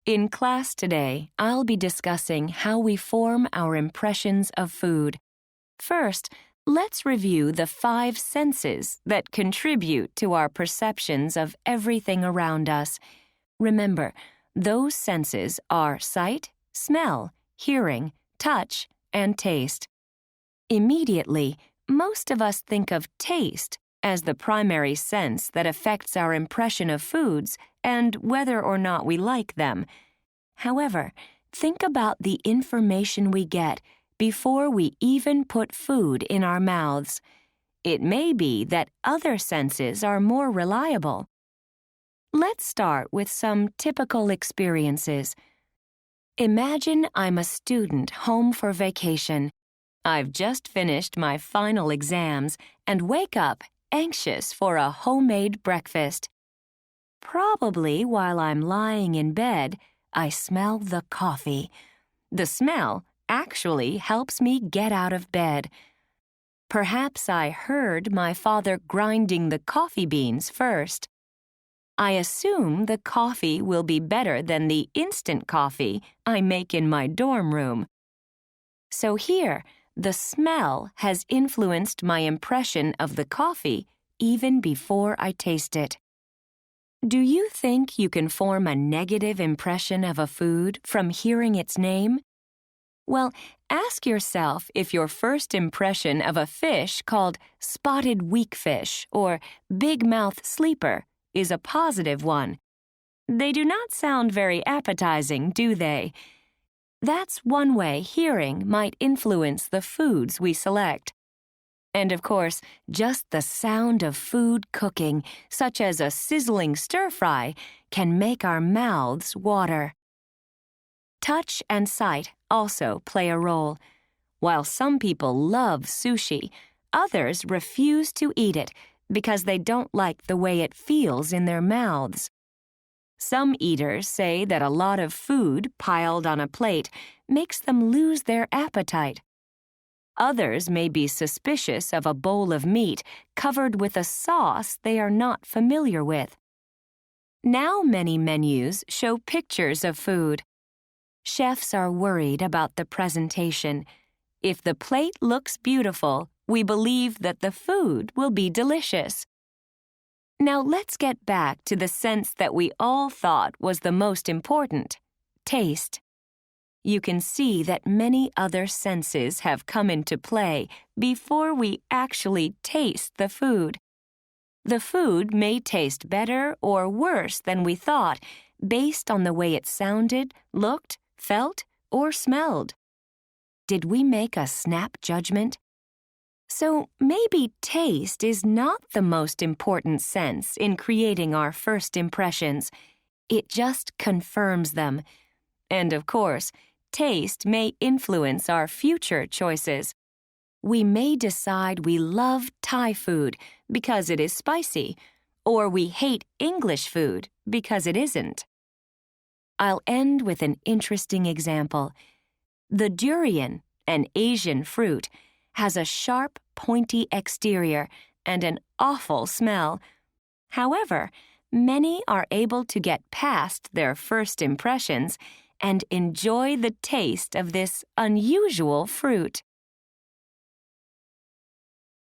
In class today, I'll be discussing how we form our impressions of food. First, let's review the 5 senses that contribute to our perceptions of everything around us. Remember, those senses are sight, smell, hearing, touch, and taste. Immediately, most of us think of taste as the primary sense that affects our impression of foods and whether or not we like them. However, think about the information we get before we even put food in our mouths. It may be that other senses are more reliable. Let's start with some typical experiences. Imagine I'm a student home for vacation. I've just finished my final exams and wake up anxious for a homemade breakfast. Probably while I'm lying in bed, I smell the coffee. The smell actually helps me get out of bed. Perhaps I heard my father grinding the coffee beans first. I assume the coffee will be better than the instant coffee I make in my dorm room. So here, the smell has influenced my impression of the coffee even before I taste it. Do you think you can form a negative impression of a food from hearing its name? Well, ask yourself if your first impression of a fish called spotted weakfish or big mouth sleeper is a positive one. They do not sound very appetizing, do they? That's one way hearing might influence the foods we select. And of course, just the sound of food cooking, such as a sizzling stir-fry, can make our mouths water. Touch and sight also play a role. While some people love sushi, others refuse to eat it because they don't like the way it feels in their mouths. Some eaters say that a lot of food piled on a plate makes them lose their appetite. Others may be suspicious of a bowl of meat covered with a sauce they are not familiar with. Now many menus show pictures of food. Chefs are worried about the presentation. If the plate looks beautiful, we believe that the food will be delicious. Now let's get back to the sense that we all thought was the most important, taste. You can see that many other senses have come into play before we actually taste the food. The food may taste better or worse than we thought based on the way it sounded, looked, felt, or smelled. Did we make a snap judgment? So maybe taste is not the most important sense in creating our first impressions. It just confirms them. And of course, taste may influence our future choices. We may decide we love Thai food because it is spicy, or we hate English food because it isn't. I'll end with an interesting example. The durian, an Asian fruit, has a sharp, pointy exterior and an awful smell. However, many are able to get past their first impressions and enjoy the taste of this unusual fruit.